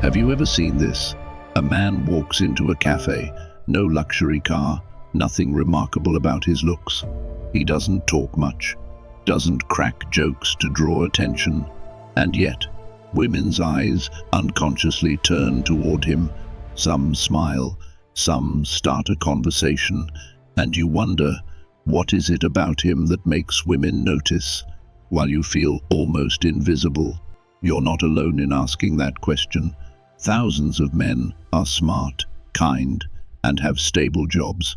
Have you ever seen this? A man walks into a cafe, no luxury car, nothing remarkable about his looks. He doesn't talk much, doesn't crack jokes to draw attention, and yet women's eyes unconsciously turn toward him. Some smile, some start a conversation, and you wonder, what is it about him that makes women notice, while you feel almost invisible? You're not alone in asking that question. Thousands of men are smart, kind, and have stable jobs,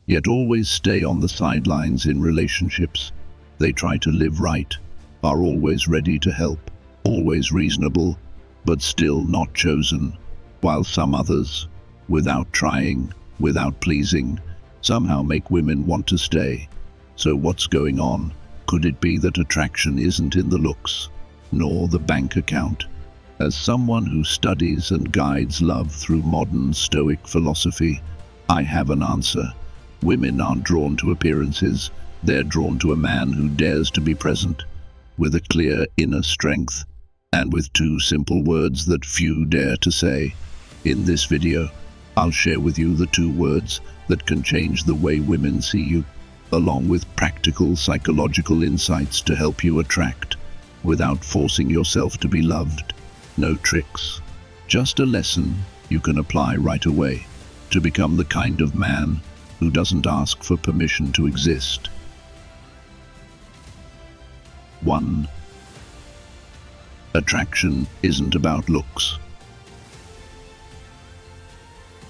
yet always stay on the sidelines in relationships. They try to live right, are always ready to help, always reasonable, but still not chosen, while some others, without trying, without pleasing, somehow make women want to stay. So what's going on? Could it be that attraction isn't in the looks, nor the bank account? As someone who studies and guides love through modern Stoic philosophy, I have an answer. Women aren't drawn to appearances, they're drawn to a man who dares to be present, with a clear inner strength, and with two simple words that few dare to say. In this video, I'll share with you the 2 words that can change the way women see you, along with practical psychological insights to help you attract, without forcing yourself to be loved. No tricks, just a lesson you can apply right away to become the kind of man who doesn't ask for permission to exist. 1. Attraction isn't about looks.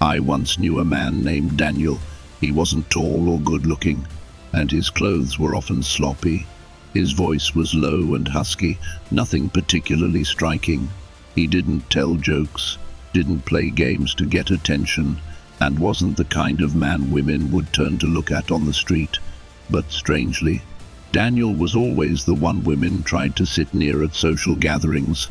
I once knew a man named Daniel. He wasn't tall or good-looking, and his clothes were often sloppy. His voice was low and husky, nothing particularly striking. He didn't tell jokes, didn't play games to get attention, and wasn't the kind of man women would turn to look at on the street. But strangely, Daniel was always the one women tried to sit near at social gatherings.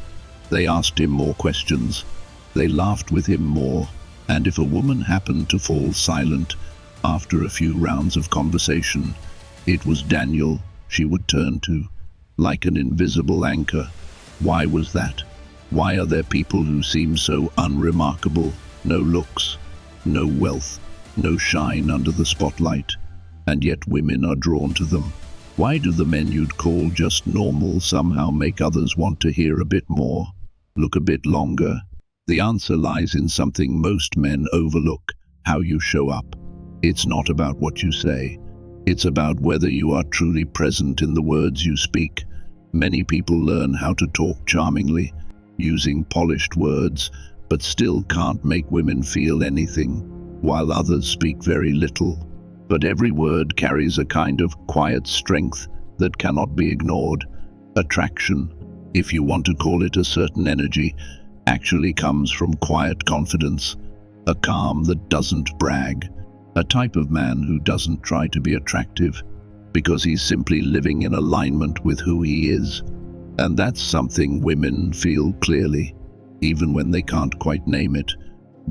They asked him more questions, they laughed with him more, and if a woman happened to fall silent after a few rounds of conversation, it was Daniel she would turn to, like an invisible anchor. Why was that? Why are there people who seem so unremarkable? No looks, no wealth, no shine under the spotlight, and yet women are drawn to them. Why do the men you'd call just normal somehow make others want to hear a bit more, look a bit longer? The answer lies in something most men overlook: how you show up. It's not about what you say. It's about whether you are truly present in the words you speak. Many people learn how to talk charmingly, using polished words, but still can't make women feel anything, while others speak very little. But every word carries a kind of quiet strength that cannot be ignored. Attraction, if you want to call it a certain energy, actually comes from quiet confidence, a calm that doesn't brag, a type of man who doesn't try to be attractive, because he's simply living in alignment with who he is. And that's something women feel clearly, even when they can't quite name it.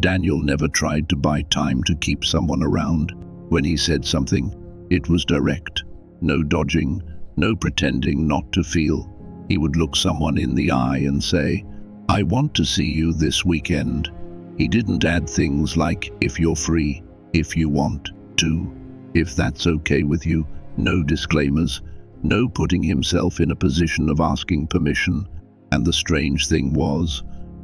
Daniel never tried to buy time to keep someone around. When he said something, it was direct. No dodging, no pretending not to feel. He would look someone in the eye and say, "I want to see you this weekend." He didn't add things like, "if you're free, if you want to, if that's okay with you." No disclaimers, no putting himself in a position of asking permission. And the strange thing was,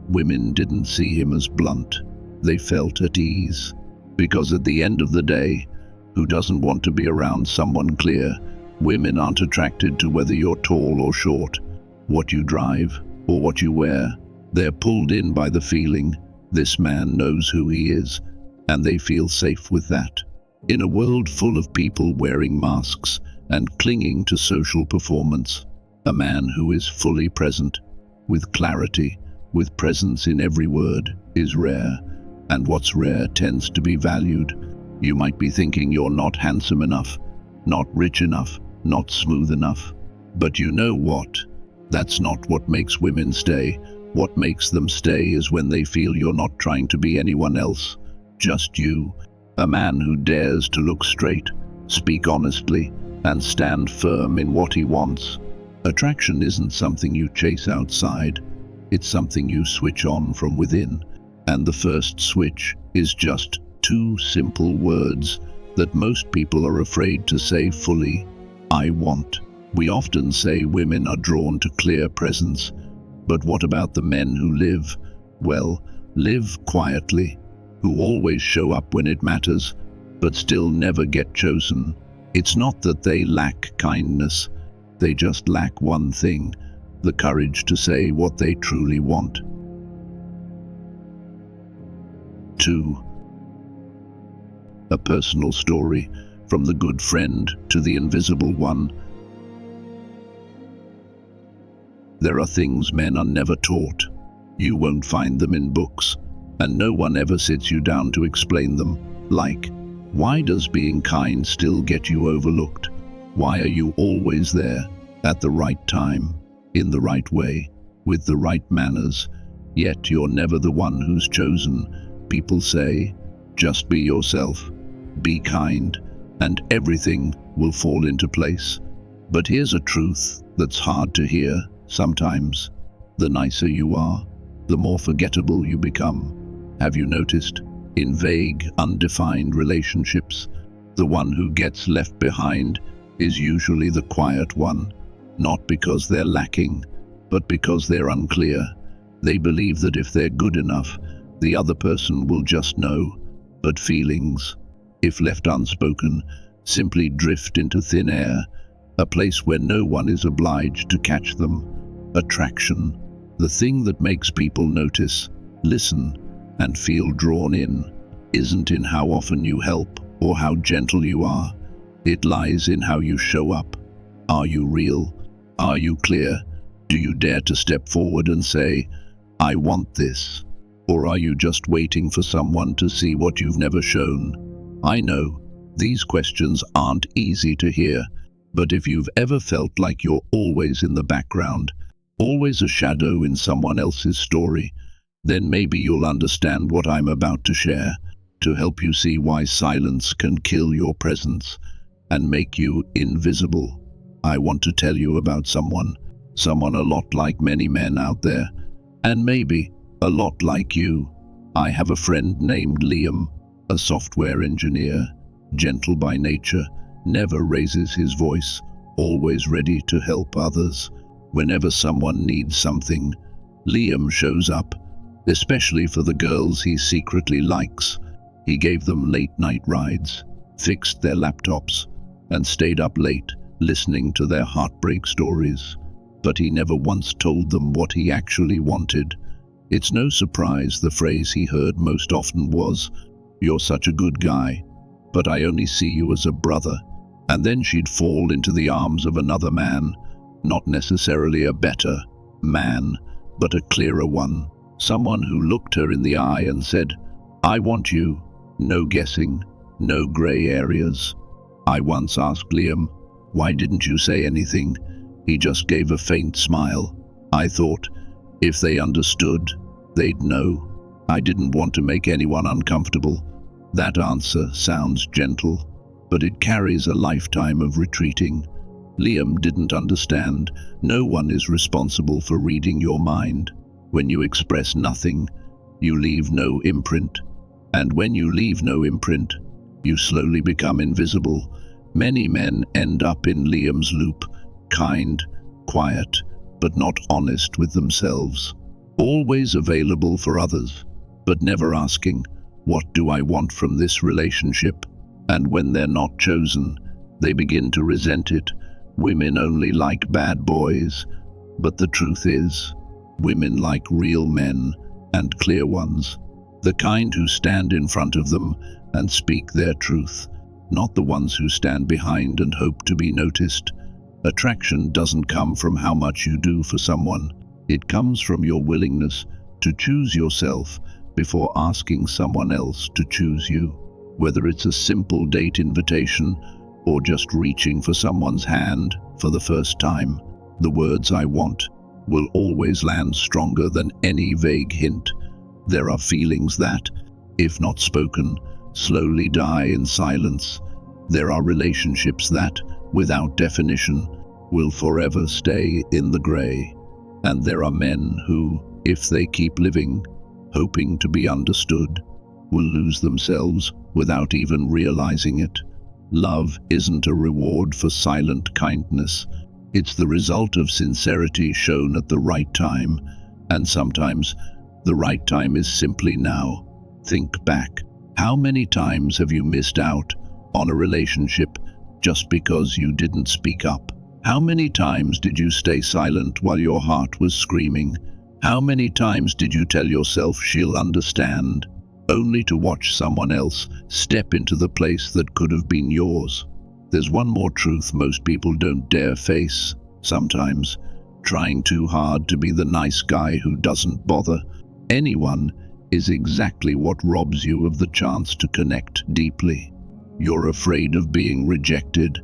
women didn't see him as blunt. They felt at ease. Because at the end of the day, who doesn't want to be around someone clear? Women aren't attracted to whether you're tall or short, what you drive, or what you wear. They're pulled in by the feeling, this man knows who he is, and they feel safe with that. In a world full of people wearing masks and clinging to social performance, a man who is fully present, with clarity, with presence in every word, is rare. And what's rare tends to be valued. You might be thinking you're not handsome enough, not rich enough, not smooth enough. But you know what? That's not what makes women stay. What makes them stay is when they feel you're not trying to be anyone else, just you. A man who dares to look straight, speak honestly, and stand firm in what he wants. Attraction isn't something you chase outside. It's something you switch on from within, and the first switch is just two simple words that most people are afraid to say fully: I want. We often say women are drawn to clear presence, but what about the men who live quietly, who always show up when it matters, but still never get chosen? It's not that they lack kindness, they just lack one thing: the courage to say what they truly want. 2. A personal story, from the good friend to the invisible one. There are things men are never taught. You won't find them in books, and no one ever sits you down to explain them. Like, why does being kind still get you overlooked? Why are you always there, at the right time, in the right way, with the right manners, yet you're never the one who's chosen? People say, just be yourself, be kind, and everything will fall into place. But here's a truth that's hard to hear sometimes: the nicer you are, the more forgettable you become. Have you noticed? In vague, undefined relationships, the one who gets left behind is usually the quiet one, not because they're lacking, but because they're unclear. They believe that if they're good enough, the other person will just know. But feelings, if left unspoken, simply drift into thin air, a place where no one is obliged to catch them. Attraction, the thing that makes people notice, listen, and feel drawn in, isn't in how often you help or how gentle you are. It lies in how you show up. Are you real? Are you clear? Do you dare to step forward and say, I want this? Or are you just waiting for someone to see what you've never shown? I know, these questions aren't easy to hear, but if you've ever felt like you're always in the background, always a shadow in someone else's story, then maybe you'll understand what I'm about to share, to help you see why silence can kill your presence and make you invisible. I want to tell you about someone a lot like many men out there, and maybe a lot like you. I have a friend named Liam, a software engineer, gentle by nature, never raises his voice, always ready to help others. Whenever someone needs something, Liam shows up, especially for the girls he secretly likes. He gave them late-night rides, fixed their laptops, and stayed up late listening to their heartbreak stories. But he never once told them what he actually wanted. It's no surprise the phrase he heard most often was, "You're such a good guy, but I only see you as a brother." And then she'd fall into the arms of another man, not necessarily a better man, but a clearer one. Someone who looked her in the eye and said, I want you. No guessing, no grey areas. I once asked Liam, why didn't you say anything? He just gave a faint smile. I thought, if they understood, they'd know. I didn't want to make anyone uncomfortable. That answer sounds gentle, but it carries a lifetime of retreating. Liam didn't understand. No one is responsible for reading your mind. When you express nothing, you leave no imprint. And when you leave no imprint, you slowly become invisible. Many men end up in Liam's loop, kind, quiet, but not honest with themselves. Always available for others, but never asking, what do I want from this relationship? And when they're not chosen, they begin to resent it. Women only like bad boys, but the truth is, women like real men and clear ones, the kind who stand in front of them and speak their truth, not the ones who stand behind and hope to be noticed. Attraction doesn't come from how much you do for someone. It comes from your willingness to choose yourself before asking someone else to choose you. Whether it's a simple date invitation or just reaching for someone's hand for the first time, the words I want will always land stronger than any vague hint. There are feelings that, if not spoken, slowly die in silence. There are relationships that, without definition, will forever stay in the grey. And there are men who, if they keep living, hoping to be understood, will lose themselves without even realizing it. Love isn't a reward for silent kindness. It's the result of sincerity shown at the right time, and sometimes the right time is simply now. Think back. How many times have you missed out on a relationship just because you didn't speak up? How many times did you stay silent while your heart was screaming? How many times did you tell yourself she'll understand, only to watch someone else step into the place that could have been yours? There's one more truth most people don't dare face. Sometimes, trying too hard to be the nice guy who doesn't bother anyone is exactly what robs you of the chance to connect deeply. You're afraid of being rejected,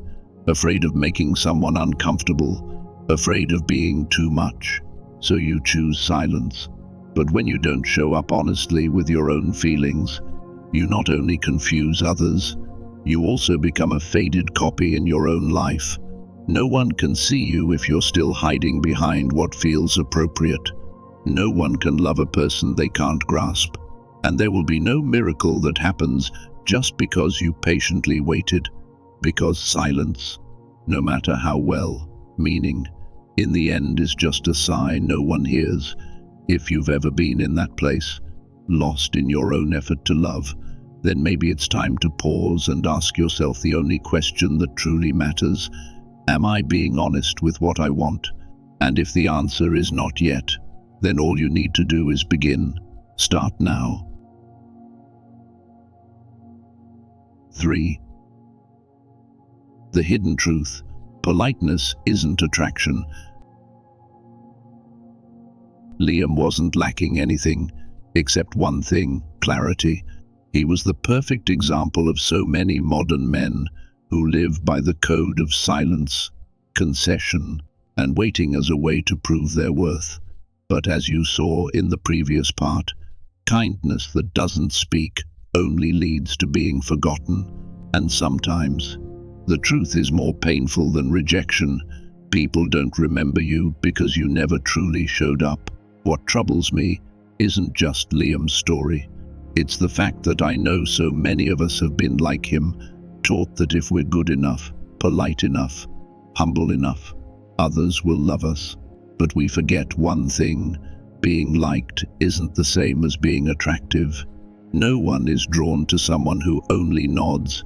afraid of making someone uncomfortable, afraid of being too much, so you choose silence. But when you don't show up honestly with your own feelings, you not only confuse others, you also become a faded copy in your own life. No one can see you if you're still hiding behind what feels appropriate. No one can love a person they can't grasp, and there will be no miracle that happens just because you patiently waited, because silence, no matter how well-meaning, in the end is just a sigh no one hears. If you've ever been in that place, lost in your own effort to love, then maybe it's time to pause and ask yourself the only question that truly matters. Am I being honest with what I want? And if the answer is not yet, then all you need to do is begin. Start now. 3. The hidden truth. Politeness isn't attraction. Liam wasn't lacking anything, except one thing: clarity. He was the perfect example of so many modern men who live by the code of silence, concession, and waiting as a way to prove their worth. But as you saw in the previous part, kindness that doesn't speak only leads to being forgotten. And sometimes, the truth is more painful than rejection. People don't remember you because you never truly showed up. What troubles me isn't just Liam's story. It's the fact that I know so many of us have been like him, taught that if we're good enough, polite enough, humble enough, others will love us. But we forget one thing: being liked isn't the same as being attractive. No one is drawn to someone who only nods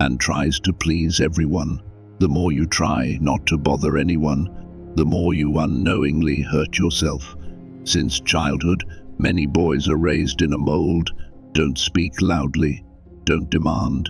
and tries to please everyone. The more you try not to bother anyone, the more you unknowingly hurt yourself. Since childhood, many boys are raised in a mold: don't speak loudly, don't demand,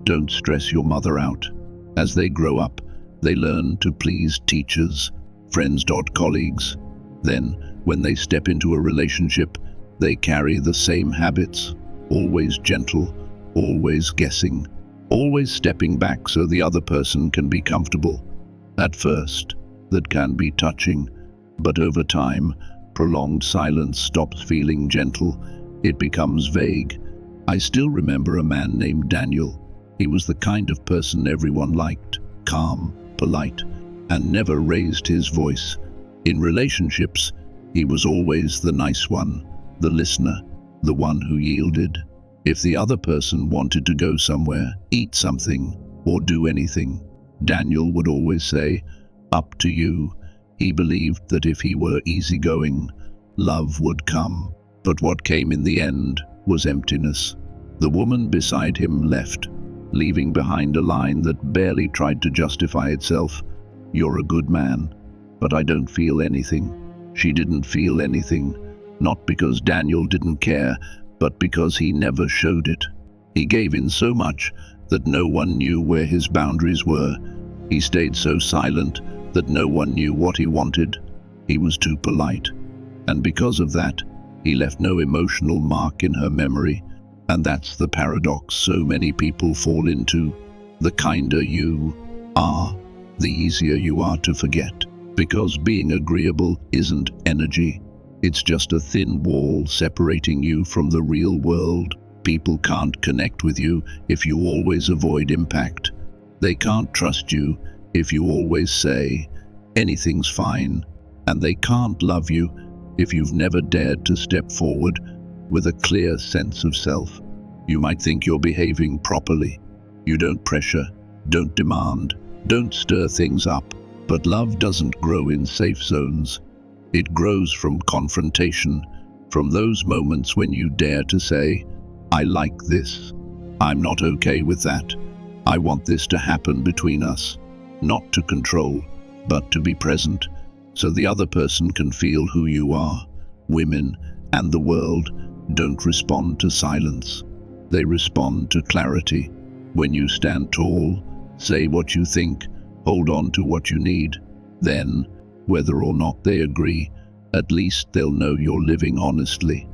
don't stress your mother out. As they grow up, they learn to please teachers, friends, colleagues. Then, when they step into a relationship, they carry the same habits: always gentle, always guessing, always stepping back so the other person can be comfortable. At first, that can be touching, but over time, prolonged silence stops feeling gentle. It becomes vague. I still remember a man named Daniel. He was the kind of person everyone liked: calm, polite, and never raised his voice. In relationships, he was always the nice one, the listener, the one who yielded. If the other person wanted to go somewhere, eat something, or do anything, Daniel would always say, "Up to you." He believed that if he were easygoing, love would come. But what came in the end was emptiness. The woman beside him left, leaving behind a line that barely tried to justify itself: "You're a good man, but I don't feel anything." She didn't feel anything, not because Daniel didn't care, but because he never showed it. He gave in so much that no one knew where his boundaries were. He stayed so silent that no one knew what he wanted. He was too polite, and because of that, he left no emotional mark in her memory. And that's the paradox so many people fall into. The kinder you are, the easier you are to forget. Because being agreeable isn't energy. It's just a thin wall separating you from the real world. People can't connect with you if you always avoid impact. They can't trust you if you always say, "Anything's fine." And they can't love you If you've never dared to step forward with a clear sense of self, you might think you're behaving properly. You don't pressure, don't demand, don't stir things up. But love doesn't grow in safe zones. It grows from confrontation, from those moments when you dare to say, I like this. I'm not okay with that. I want this to happen between us. Not to control, but to be present, so the other person can feel who you are. Women and the world don't respond to silence. They respond to clarity. When you stand tall, say what you think, hold on to what you need, then, whether or not they agree, at least they'll know you're living honestly.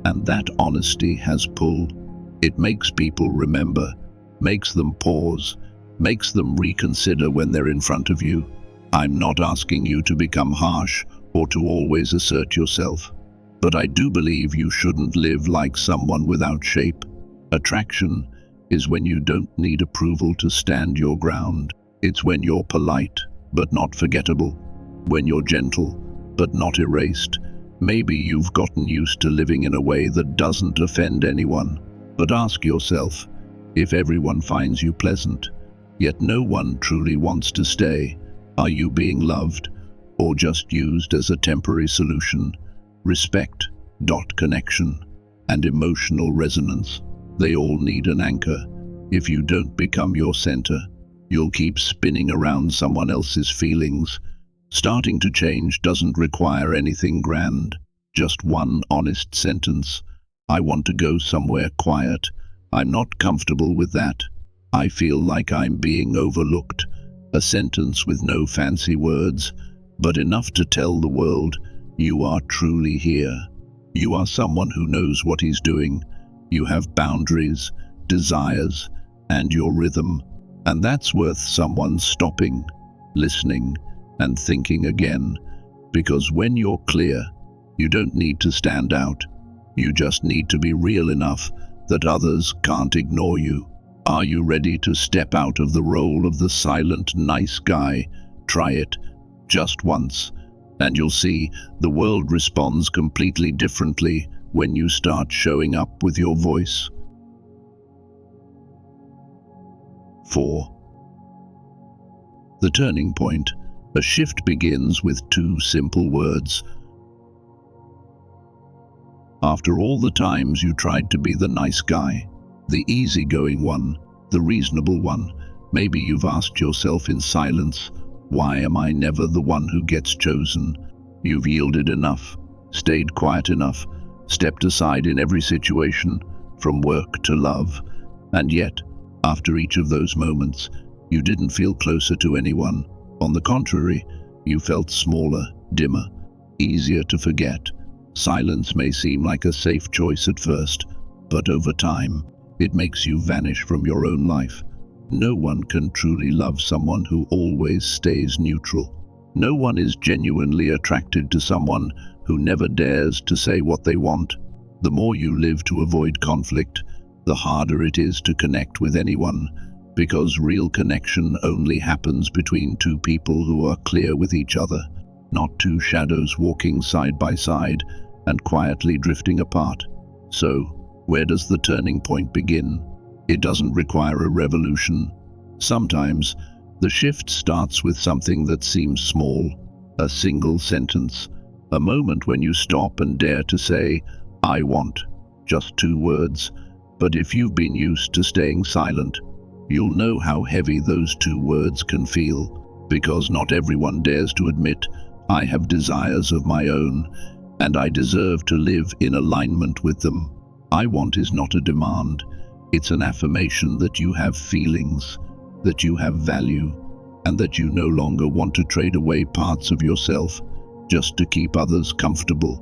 And that honesty has pull. It makes people remember, makes them pause, makes them reconsider when they're in front of you. I'm not asking you to become harsh or to always assert yourself, but I do believe you shouldn't live like someone without shape. Attraction is when you don't need approval to stand your ground. It's when you're polite, but not forgettable. When you're gentle, but not erased. Maybe you've gotten used to living in a way that doesn't offend anyone. But ask yourself, if everyone finds you pleasant, yet no one truly wants to stay, are you being loved, or just used as a temporary solution? Respect, connection, and emotional resonance. They all need an anchor. If you don't become your center, you'll keep spinning around someone else's feelings. Starting to change doesn't require anything grand, just one honest sentence. I want to go somewhere quiet. I'm not comfortable with that. I feel like I'm being overlooked. A sentence with no fancy words, but enough to tell the world, you are truly here. You are someone who knows what he's doing. You have boundaries, desires, and your rhythm. And that's worth someone stopping, listening, and thinking again. Because when you're clear, you don't need to stand out. You just need to be real enough that others can't ignore you. Are you ready to step out of the role of the silent, nice guy? Try it, just once, and you'll see the world responds completely differently when you start showing up with your voice. 4. The turning point. A shift begins with 2 simple words. After all the times you tried to be the nice guy, the easygoing one, the reasonable one, maybe you've asked yourself in silence, why am I never the one who gets chosen? You've yielded enough, stayed quiet enough, stepped aside in every situation, from work to love, and yet, after each of those moments, you didn't feel closer to anyone. On the contrary, you felt smaller, dimmer, easier to forget. Silence may seem like a safe choice at first, but over time, it makes you vanish from your own life. No one can truly love someone who always stays neutral. No one is genuinely attracted to someone who never dares to say what they want. The more you live to avoid conflict, the harder it is to connect with anyone, because real connection only happens between 2 people who are clear with each other, not 2 shadows walking side by side and quietly drifting apart. So, where does the turning point begin? It doesn't require a revolution. Sometimes, the shift starts with something that seems small, a single sentence, a moment when you stop and dare to say, I want, just 2 words. But if you've been used to staying silent, you'll know how heavy those 2 words can feel, because not everyone dares to admit, I have desires of my own, and I deserve to live in alignment with them. I want is not a demand. It's an affirmation that you have feelings, that you have value, and that you no longer want to trade away parts of yourself just to keep others comfortable.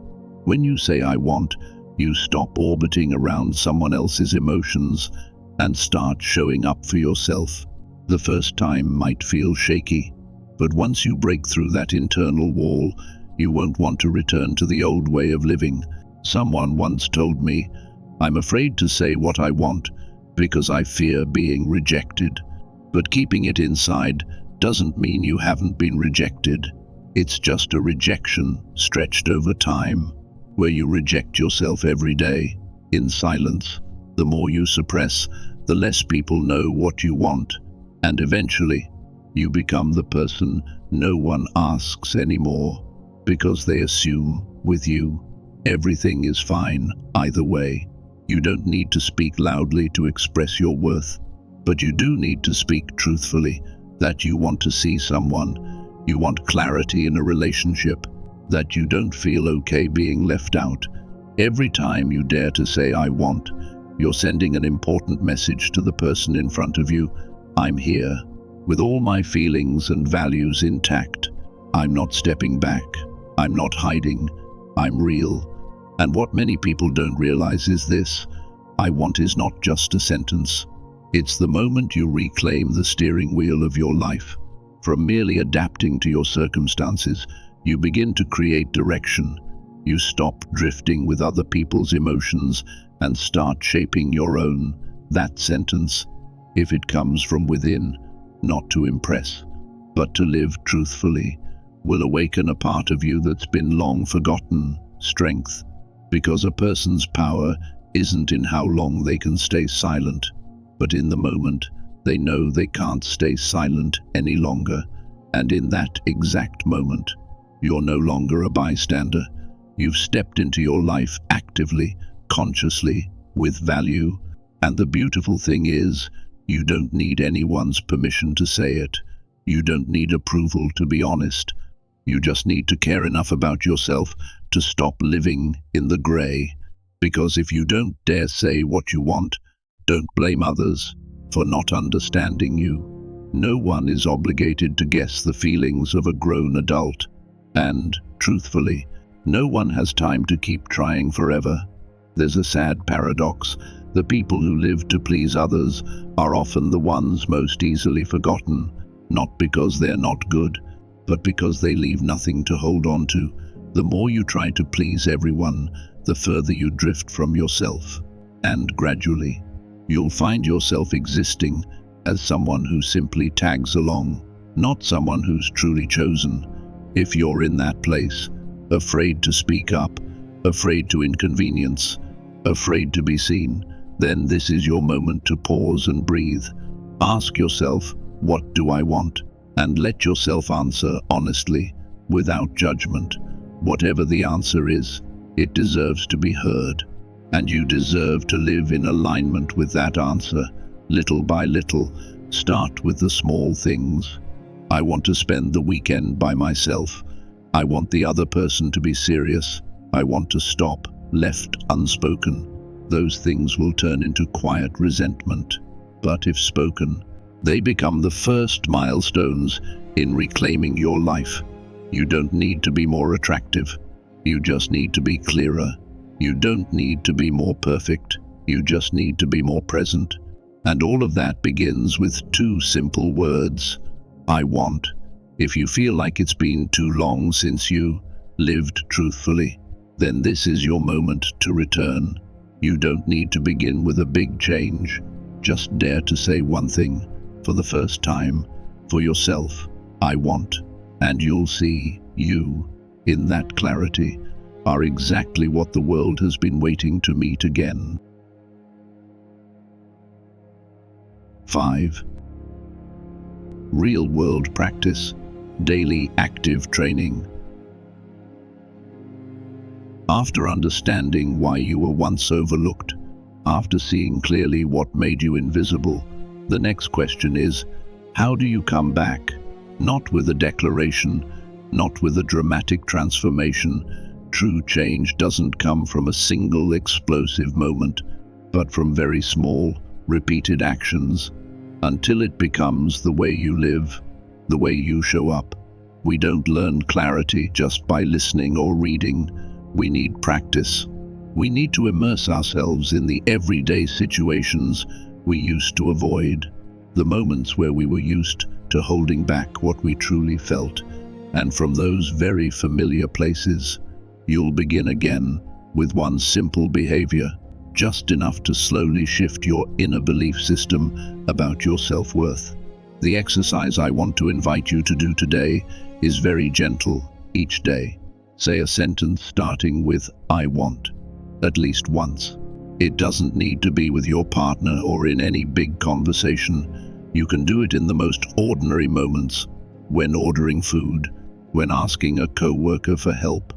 When you say I want, you stop orbiting around someone else's emotions and start showing up for yourself. The first time might feel shaky, but once you break through that internal wall, you won't want to return to the old way of living. Someone once told me, I'm afraid to say what I want because I fear being rejected. But keeping it inside doesn't mean you haven't been rejected. It's just a rejection stretched over time, where you reject yourself every day, in silence. The more you suppress, the less people know what you want, and eventually, you become the person no one asks anymore, because they assume, with you, everything is fine either way. You don't need to speak loudly to express your worth, but you do need to speak truthfully that you want to see someone, you want clarity in a relationship, that you don't feel okay being left out. Every time you dare to say "I want," you're sending an important message to the person in front of you. I'm here, with all my feelings and values intact. I'm not stepping back. I'm not hiding. I'm real. And what many people don't realize is this: "I want" is not just a sentence. It's the moment you reclaim the steering wheel of your life. From merely adapting to your circumstances, you begin to create direction. You stop drifting with other people's emotions and start shaping your own. That sentence, if it comes from within, not to impress, but to live truthfully, will awaken a part of you that's been long forgotten: strength. Because a person's power isn't in how long they can stay silent, but in the moment they know they can't stay silent any longer. And in that exact moment, you're no longer a bystander. You've stepped into your life actively, consciously, with value. And the beautiful thing is, you don't need anyone's permission to say it. You don't need approval to be honest. You just need to care enough about yourself to stop living in the grey. Because if you don't dare say what you want, don't blame others for not understanding you. No one is obligated to guess the feelings of a grown adult. And, truthfully, no one has time to keep trying forever. There's a sad paradox. The people who live to please others are often the ones most easily forgotten, not because they're not good, but because they leave nothing to hold on to. The more you try to please everyone, the further you drift from yourself. And gradually, you'll find yourself existing as someone who simply tags along, not someone who's truly chosen. If you're in that place, afraid to speak up, afraid to inconvenience, afraid to be seen, then this is your moment to pause and breathe. Ask yourself, what do I want? And let yourself answer honestly, without judgment. Whatever the answer is, it deserves to be heard. And you deserve to live in alignment with that answer, little by little. Start with the small things. I want to spend the weekend by myself. I want the other person to be serious. I want to stop, left unspoken. Those things will turn into quiet resentment. But if spoken, they become the first milestones in reclaiming your life. You don't need to be more attractive. You just need to be clearer. You don't need to be more perfect. You just need to be more present. And all of that begins with two simple words: I want. If you feel like it's been too long since you lived truthfully, then this is your moment to return. You don't need to begin with a big change. Just dare to say one thing, for the first time, for yourself: I want. And you'll see you, in that clarity, are exactly what the world has been waiting to meet again. 5. Real-world practice, daily active training. After understanding why you were once overlooked, after seeing clearly what made you invisible, the next question is, how do you come back? Not with a declaration, not with a dramatic transformation. True change doesn't come from a single explosive moment, but from very small, repeated actions, until it becomes the way you live, the way you show up. We don't learn clarity just by listening or reading. We need practice. We need to immerse ourselves in the everyday situations we used to avoid, the moments where we were used to holding back what we truly felt. And from those very familiar places, you'll begin again with one simple behavior, just enough to slowly shift your inner belief system about your self-worth. The exercise I want to invite you to do today is very gentle. Each day, say a sentence starting with "I want," at least once. It doesn't need to be with your partner or in any big conversation. You can do it in the most ordinary moments, when ordering food, when asking a co-worker for help,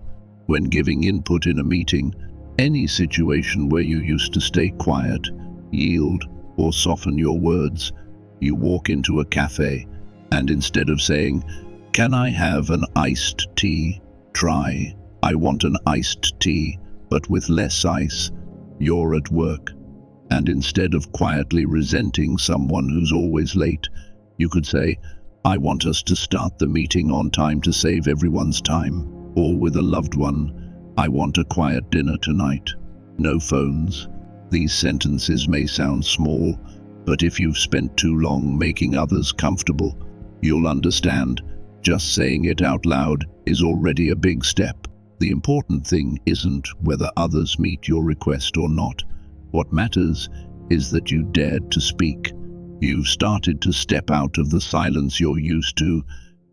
when giving input in a meeting, any situation where you used to stay quiet, yield, or soften your words. You walk into a cafe, and instead of saying, "Can I have an iced tea?" try, "I want an iced tea, but with less ice." You're at work, and instead of quietly resenting someone who's always late, you could say, "I want us to start the meeting on time to save everyone's time." Or with a loved one, "I want a quiet dinner tonight. No phones." These sentences may sound small, but if you've spent too long making others comfortable, you'll understand just saying it out loud is already a big step. The important thing isn't whether others meet your request or not. What matters is that you dared to speak. You've started to step out of the silence you're used to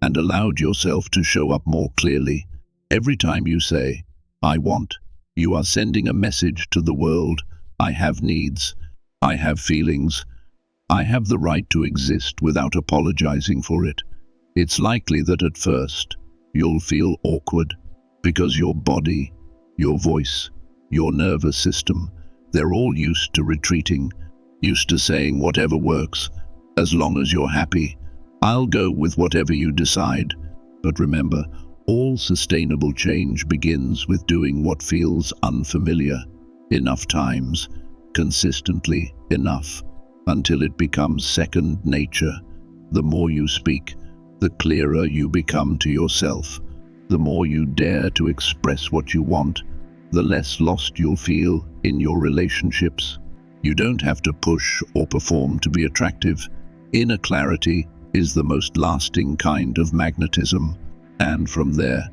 and allowed yourself to show up more clearly. Every time you say, "I want," you are sending a message to the world. I have needs. I have feelings. I have the right to exist without apologizing for it. It's likely that at first you'll feel awkward because your body, your voice, your nervous system, they're all used to retreating, used to saying whatever works. As long as you're happy, I'll go with whatever you decide. But remember, all sustainable change begins with doing what feels unfamiliar. Enough times, consistently enough, until it becomes second nature. The more you speak, the clearer you become to yourself. The more you dare to express what you want, the less lost you'll feel in your relationships. You don't have to push or perform to be attractive. Inner clarity is the most lasting kind of magnetism. And from there,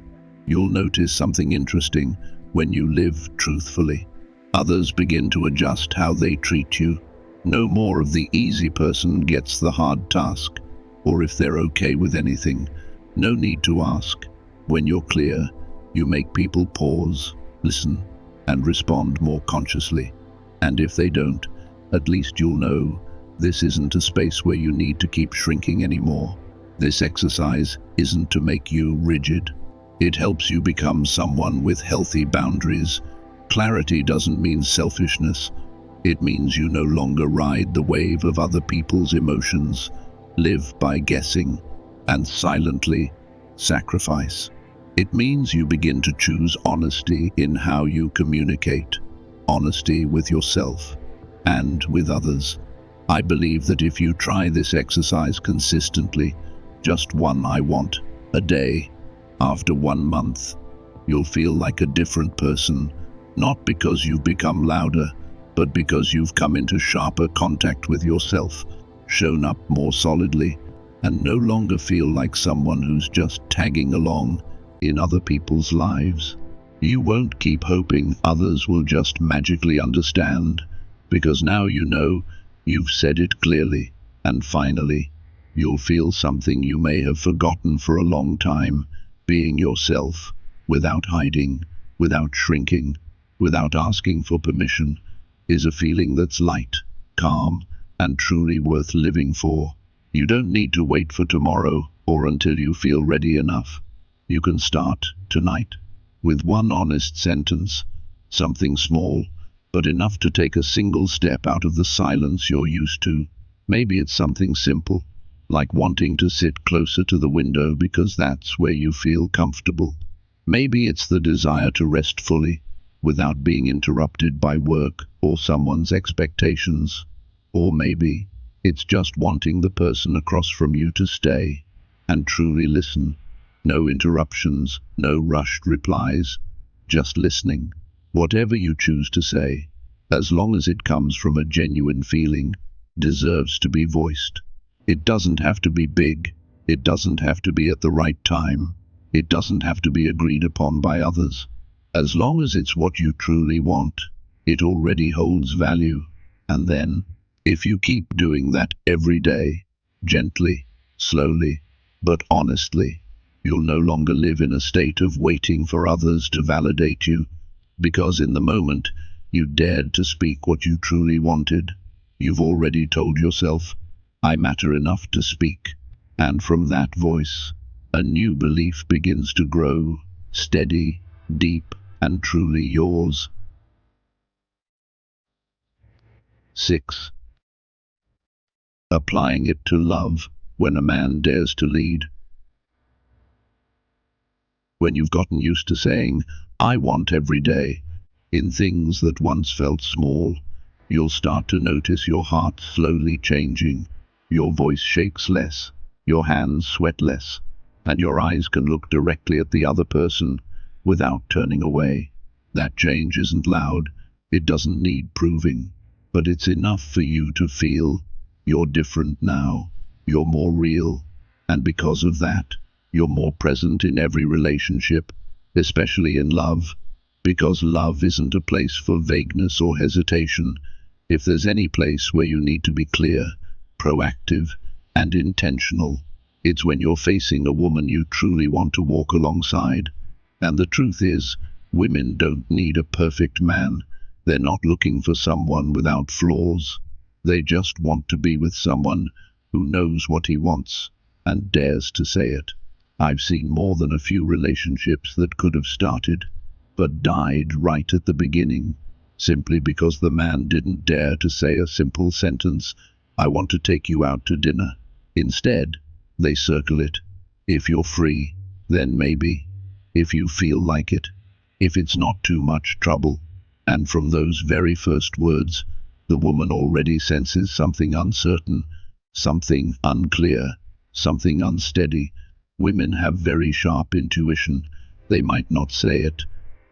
you'll notice something interesting. When you live truthfully, others begin to adjust how they treat you. No more of the easy person gets the hard task, or if they're okay with anything. No need to ask. When you're clear, you make people pause, listen, and respond more consciously. And if they don't, at least you'll know this isn't a space where you need to keep shrinking anymore. This exercise isn't to make you rigid. It helps you become someone with healthy boundaries. Clarity doesn't mean selfishness. It means you no longer ride the wave of other people's emotions, live by guessing, and silently sacrifice. It means you begin to choose honesty in how you communicate, honesty with yourself and with others. I believe that if you try this exercise consistently, just one "I want" a day, after 1 month, you'll feel like a different person, not because you've become louder, but because you've come into sharper contact with yourself, shown up more solidly, and no longer feel like someone who's just tagging along in other people's lives. You won't keep hoping others will just magically understand, because now you know you've said it clearly, and finally, you'll feel something you may have forgotten for a long time. Being yourself, without hiding, without shrinking, without asking for permission, is a feeling that's light, calm, and truly worth living for. You don't need to wait for tomorrow or until you feel ready enough. You can start tonight with one honest sentence, something small, but enough to take a single step out of the silence you're used to. Maybe it's something simple, like wanting to sit closer to the window because that's where you feel comfortable. Maybe it's the desire to rest fully, without being interrupted by work or someone's expectations. Or maybe it's just wanting the person across from you to stay and truly listen. No interruptions, no rushed replies, just listening. Whatever you choose to say, as long as it comes from a genuine feeling, deserves to be voiced. It doesn't have to be big. It doesn't have to be at the right time. It doesn't have to be agreed upon by others. As long as it's what you truly want, it already holds value. And then, if you keep doing that every day, gently, slowly, but honestly. You'll no longer live in a state of waiting for others to validate you, because in the moment you dared to speak what you truly wanted. You've already told yourself, I matter enough to speak. And from that voice, a new belief begins to grow, steady, deep, and truly yours. 6. Applying it to love when a man dares to lead. When you've gotten used to saying, I want every day, in things that once felt small, you'll start to notice your heart slowly changing. Your voice shakes less, your hands sweat less, and your eyes can look directly at the other person without turning away. That change isn't loud, it doesn't need proving, but it's enough for you to feel you're different now, you're more real, and because of that, you're more present in every relationship, especially in love, because love isn't a place for vagueness or hesitation. If there's any place where you need to be clear, proactive, and intentional, it's when you're facing a woman you truly want to walk alongside. And the truth is, women don't need a perfect man. They're not looking for someone without flaws. They just want to be with someone who knows what he wants and dares to say it. I've seen more than a few relationships that could have started, but died right at the beginning, simply because the man didn't dare to say a simple sentence, I want to take you out to dinner. Instead, they circle it. If you're free, then maybe. If you feel like it. If it's not too much trouble. And from those very first words, the woman already senses something uncertain, something unclear, something unsteady. Women have very sharp intuition. They might not say it,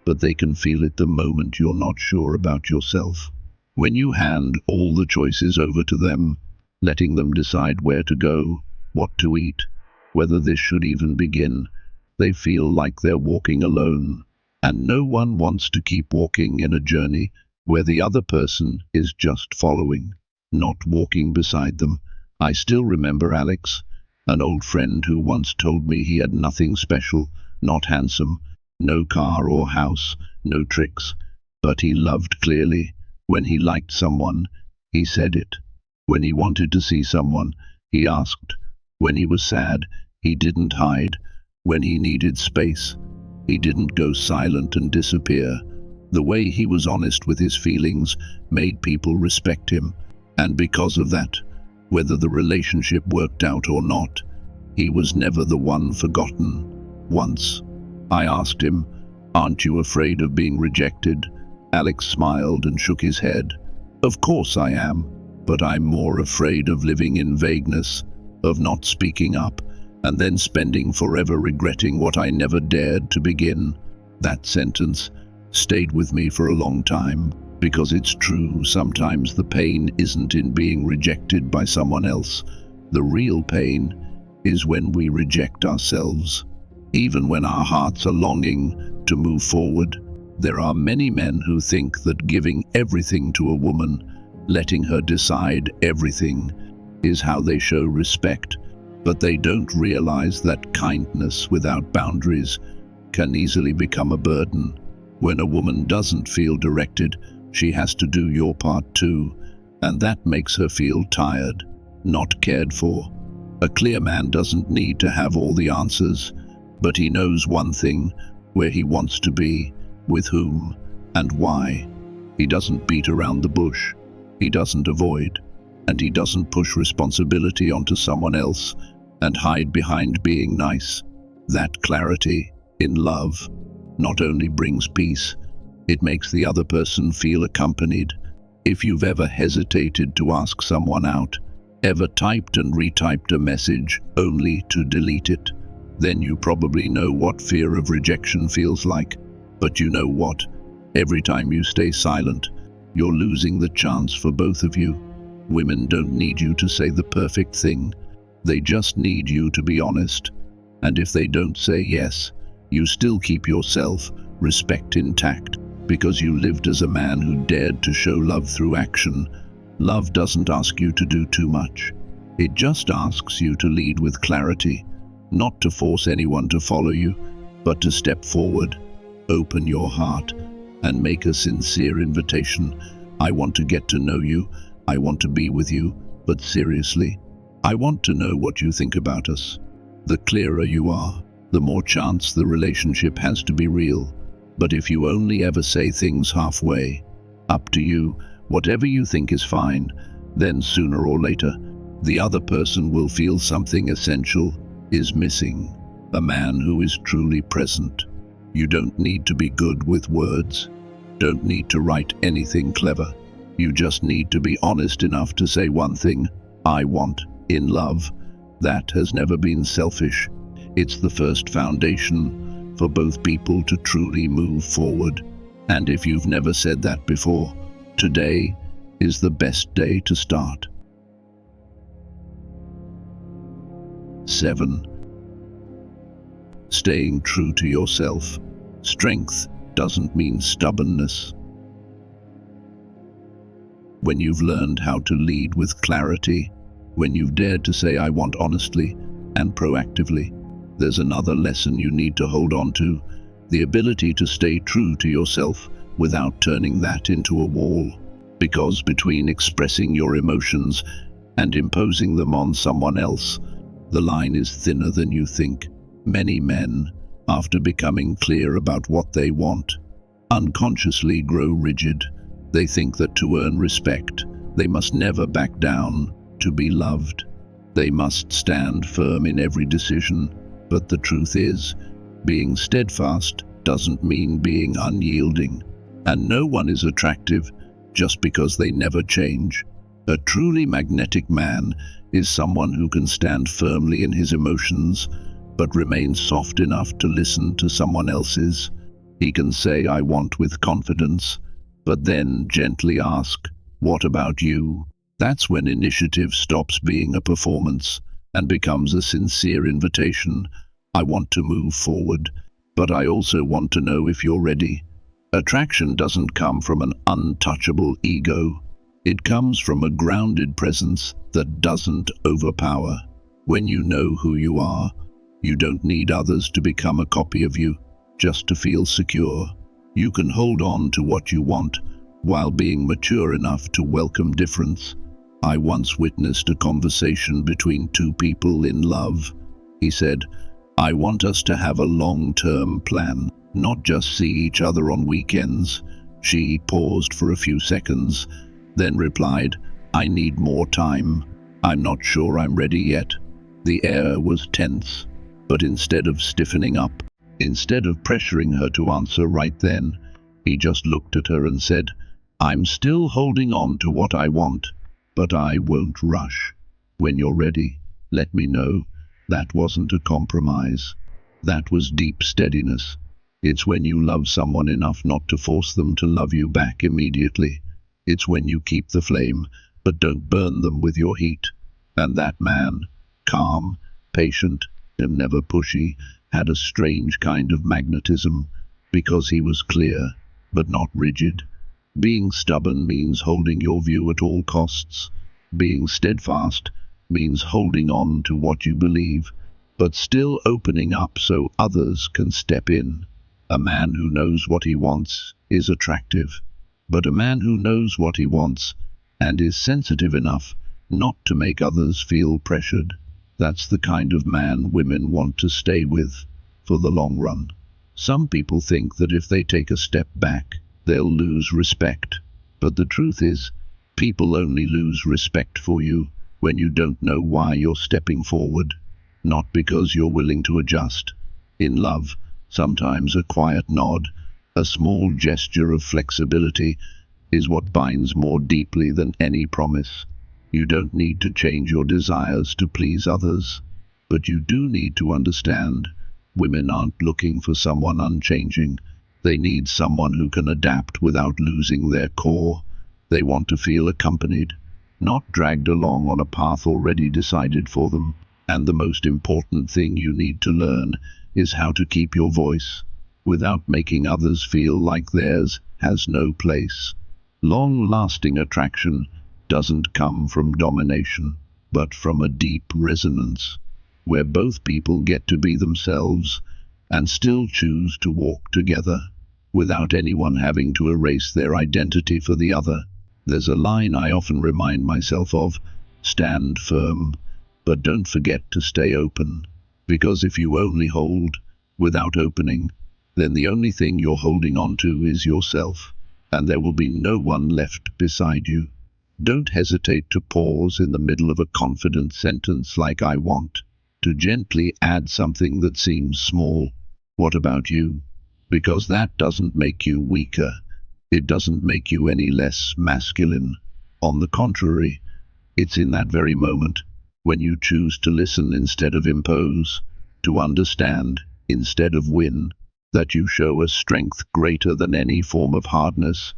but they can feel it the moment you're not sure about yourself. When you hand all the choices over to them, letting them decide where to go, what to eat, whether this should even begin, they feel like they're walking alone. And no one wants to keep walking in a journey where the other person is just following, not walking beside them. I still remember Alex, an old friend who once told me he had nothing special, not handsome, no car or house, no tricks, but he loved clearly. When he liked someone, he said it. When he wanted to see someone, he asked. When he was sad, he didn't hide. When he needed space, he didn't go silent and disappear. The way he was honest with his feelings made people respect him, and because of that, whether the relationship worked out or not, he was never the one forgotten. Once, I asked him, aren't you afraid of being rejected? Alex smiled and shook his head. Of course I am, but I'm more afraid of living in vagueness, of not speaking up, and then spending forever regretting what I never dared to begin. That sentence stayed with me for a long time, because it's true, sometimes the pain isn't in being rejected by someone else. The real pain is when we reject ourselves. Even when our hearts are longing to move forward, there are many men who think that giving everything to a woman, letting her decide everything, is how they show respect. But they don't realize that kindness without boundaries can easily become a burden. When a woman doesn't feel directed, she has to do your part too, and that makes her feel tired, not cared for. A clear man doesn't need to have all the answers, but he knows one thing, where he wants to be, with whom, and why. He doesn't beat around the bush, he doesn't avoid, and he doesn't push responsibility onto someone else and hide behind being nice. That clarity in love not only brings peace, it makes the other person feel accompanied. If you've ever hesitated to ask someone out, ever typed and retyped a message only to delete it, then you probably know what fear of rejection feels like. But you know what? Every time you stay silent, you're losing the chance for both of you. Women don't need you to say the perfect thing. They just need you to be honest. And if they don't say yes, you still keep yourself, respect intact, because you lived as a man who dared to show love through action. Love doesn't ask you to do too much. It just asks you to lead with clarity, not to force anyone to follow you, but to step forward, open your heart, and make a sincere invitation. I want to get to know you. I want to be with you, but seriously, I want to know what you think about us. The clearer you are, the more chance the relationship has to be real. But if you only ever say things halfway, up to you, whatever you think is fine, then sooner or later, the other person will feel something essential is missing. A man who is truly present. You don't need to be good with words. Don't need to write anything clever. You just need to be honest enough to say one thing: I want, in love. That has never been selfish. It's the first foundation for both people to truly move forward. And if you've never said that before, today is the best day to start. 7. Staying true to yourself. Strength doesn't mean stubbornness. When you've learned how to lead with clarity, when you've dared to say I want honestly and proactively, there's another lesson you need to hold on to: the ability to stay true to yourself without turning that into a wall. Because between expressing your emotions and imposing them on someone else, the line is thinner than you think. Many men, after becoming clear about what they want, unconsciously grow rigid. They think that to earn respect, they must never back down. To be loved, they must stand firm in every decision. But the truth is, being steadfast doesn't mean being unyielding. And no one is attractive just because they never change. A truly magnetic man is someone who can stand firmly in his emotions, but remain soft enough to listen to someone else's. He can say I want with confidence, but then gently ask, what about you? That's when initiative stops being a performance and becomes a sincere invitation. I want to move forward, but I also want to know if you're ready. Attraction doesn't come from an untouchable ego. It comes from a grounded presence that doesn't overpower. When you know who you are, you don't need others to become a copy of you, just to feel secure. You can hold on to what you want while being mature enough to welcome difference. I once witnessed a conversation between two people in love. He said, I want us to have a long-term plan, not just see each other on weekends. She paused for a few seconds, then replied, I need more time. I'm not sure I'm ready yet. The air was tense, but instead of stiffening up, instead of pressuring her to answer right then, he just looked at her and said, I'm still holding on to what I want, but I won't rush. When you're ready, let me know. That wasn't a compromise. That was deep steadiness. It's when you love someone enough not to force them to love you back immediately. It's when you keep the flame, but don't burn them with your heat. And that man, calm, patient, and never pushy, had a strange kind of magnetism, because he was clear, but not rigid. Being stubborn means holding your view at all costs. Being steadfast means holding on to what you believe, but still opening up so others can step in. A man who knows what he wants is attractive, but a man who knows what he wants and is sensitive enough not to make others feel pressured, that's the kind of man women want to stay with for the long run. Some people think that if they take a step back, they'll lose respect. But the truth is, people only lose respect for you when you don't know why you're stepping forward, not because you're willing to adjust. In love, sometimes a quiet nod, a small gesture of flexibility, is what binds more deeply than any promise. You don't need to change your desires to please others, but you do need to understand, women aren't looking for someone unchanging. They need someone who can adapt without losing their core. They want to feel accompanied, not dragged along on a path already decided for them. And the most important thing you need to learn is how to keep your voice without making others feel like theirs has no place. Long-lasting attraction doesn't come from domination. but from a deep resonance, where both people get to be themselves and still choose to walk together, without anyone having to erase their identity for the other. There's a line I often remind myself of: stand firm, but don't forget to stay open. Because if you only hold without opening, then the only thing you're holding on to is yourself, and there will be no one left beside you. Don't hesitate to pause in the middle of a confident sentence like "I want," to gently add something that seems small. What about you? Because that doesn't make you weaker. It doesn't make you any less masculine. On the contrary, it's in that very moment, when you choose to listen instead of impose, to understand instead of win, that you show a strength greater than any form of hardness,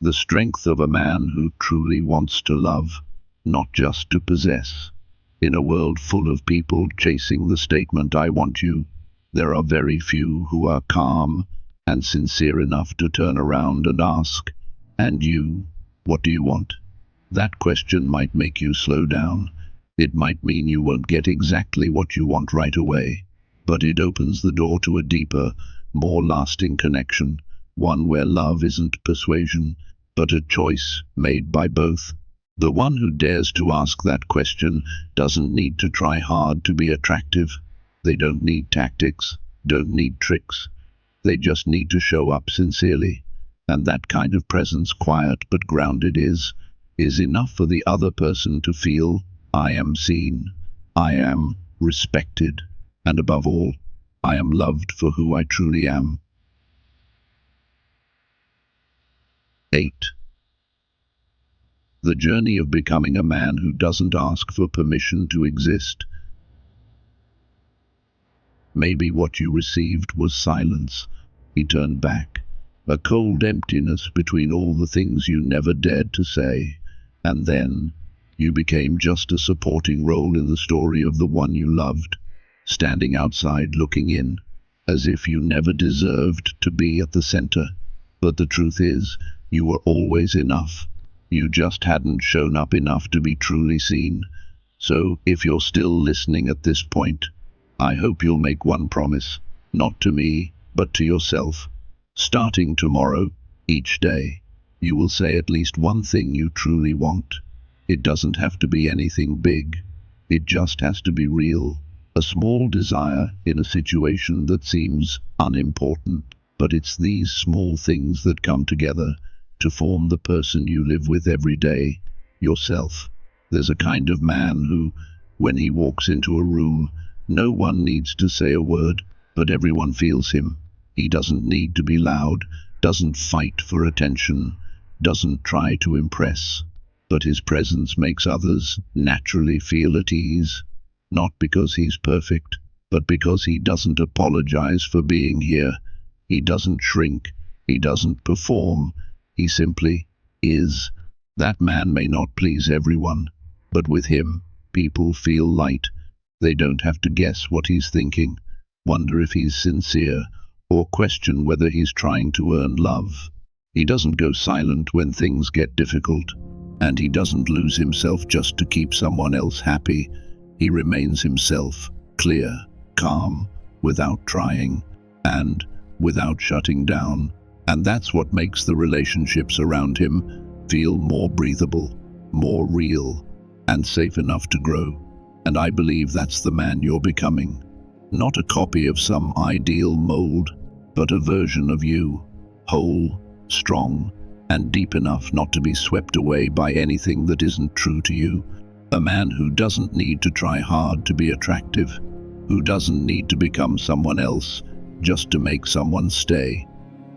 the strength of a man who truly wants to love, not just to possess. In a world full of people chasing the statement "I want you," there are very few who are calm and sincere enough to turn around and ask, "And you, what do you want?" That question might make you slow down. It might mean you won't get exactly what you want right away, but it opens the door to a deeper, more lasting connection, one where love isn't persuasion, but a choice made by both. The one who dares to ask that question doesn't need to try hard to be attractive. They don't need tactics, don't need tricks. They just need to show up sincerely. And that kind of presence, quiet but grounded, is enough for the other person to feel, "I am seen, I am respected, and above all, I am loved for who I truly am." 8. The journey of becoming a man who doesn't ask for permission to exist. Maybe what you received was silence. He turned back, a cold emptiness between all the things you never dared to say. And then you became just a supporting role in the story of the one you loved, standing outside looking in, as if you never deserved to be at the center. But the truth is, you were always enough. You just hadn't shown up enough to be truly seen. So, if you're still listening at this point, I hope you'll make one promise, not to me, but to yourself. Starting tomorrow, each day, you will say at least one thing you truly want. It doesn't have to be anything big. It just has to be real. A small desire in a situation that seems unimportant. But it's these small things that come together to form the person you live with every day, yourself. There's a kind of man who, when he walks into a room, no one needs to say a word, but everyone feels him. He doesn't need to be loud, doesn't fight for attention, doesn't try to impress, but his presence makes others naturally feel at ease, not because he's perfect, but because he doesn't apologize for being here. He doesn't shrink, he doesn't perform, he simply is. That man may not please everyone, but with him, people feel light. They don't have to guess what he's thinking, wonder if he's sincere, or question whether he's trying to earn love. He doesn't go silent when things get difficult, and he doesn't lose himself just to keep someone else happy. He remains himself, clear, calm, without trying, and without shutting down. And that's what makes the relationships around him feel more breathable, more real, and safe enough to grow. And I believe that's the man you're becoming. Not a copy of some ideal mold, but a version of you, whole, strong, and deep enough not to be swept away by anything that isn't true to you. A man who doesn't need to try hard to be attractive, who doesn't need to become someone else just to make someone stay.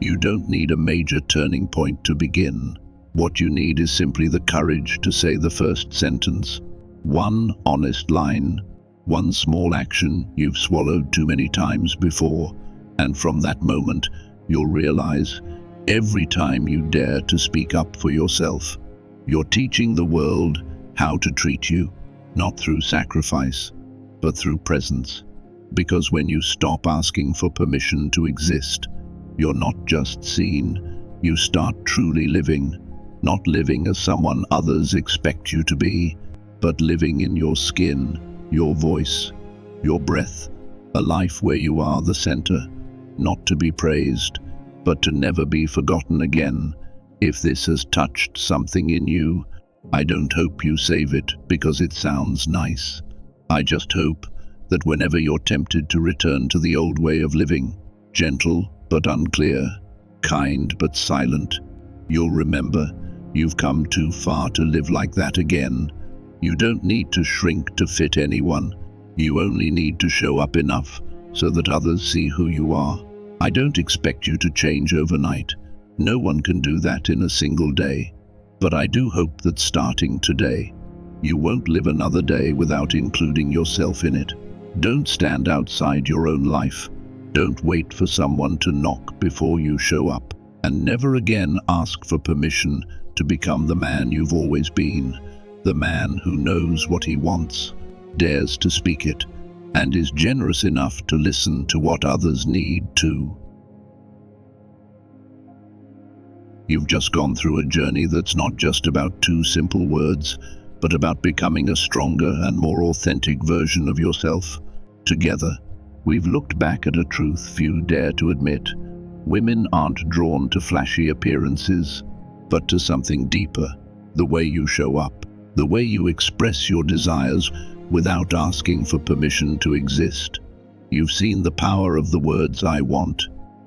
You don't need a major turning point to begin. What you need is simply the courage to say the first sentence, one honest line, one small action you've swallowed too many times before, and from that moment, you'll realize every time you dare to speak up for yourself, you're teaching the world how to treat you, not through sacrifice, but through presence. Because when you stop asking for permission to exist, you're not just seen, you start truly living, not living as someone others expect you to be, but living in your skin, your voice, your breath, a life where you are the center, not to be praised, but to never be forgotten again. If this has touched something in you, I don't hope you save it because it sounds nice. I just hope that whenever you're tempted to return to the old way of living, gentle but unclear, kind but silent, you'll remember you've come too far to live like that again. You don't need to shrink to fit anyone. You only need to show up enough so that others see who you are. I don't expect you to change overnight. No one can do that in a single day. But I do hope that starting today, you won't live another day without including yourself in it. Don't stand outside your own life. Don't wait for someone to knock before you show up. And never again ask for permission to become the man you've always been. The man who knows what he wants, dares to speak it, and is generous enough to listen to what others need too. You've just gone through a journey that's not just about two simple words, but about becoming a stronger and more authentic version of yourself. Together, we've looked back at a truth few dare to admit. Women aren't drawn to flashy appearances, but to something deeper. The way you show up, the way you express your desires without asking for permission to exist. You've seen the power of the words "I want,"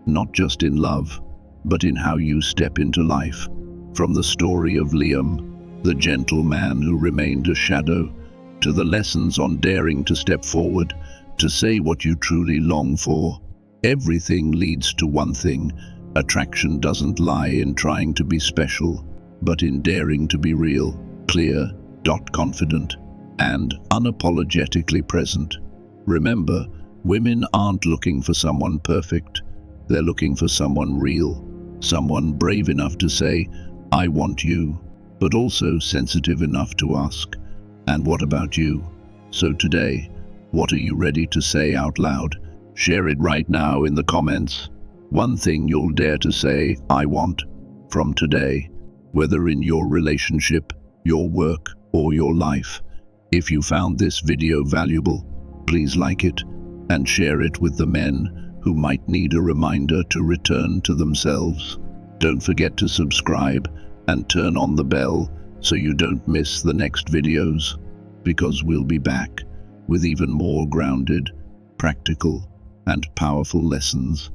not just in love, but in how you step into life. From the story of Liam, the gentle man who remained a shadow, to the lessons on daring to step forward, to say what you truly long for. Everything leads to one thing. Attraction doesn't lie in trying to be special, but in daring to be real, clear, confident, and unapologetically present. Remember, women aren't looking for someone perfect. They're looking for someone real. Someone brave enough to say, "I want you," but also sensitive enough to ask, "And what about you?" So today, what are you ready to say out loud? Share it right now in the comments. One thing you'll dare to say, "I want," from today, whether in your relationship, your work, or your life. If you found this video valuable, please like it and share it with the men who might need a reminder to return to themselves. Don't forget to subscribe and turn on the bell so you don't miss the next videos, because we'll be back with even more grounded, practical, and powerful lessons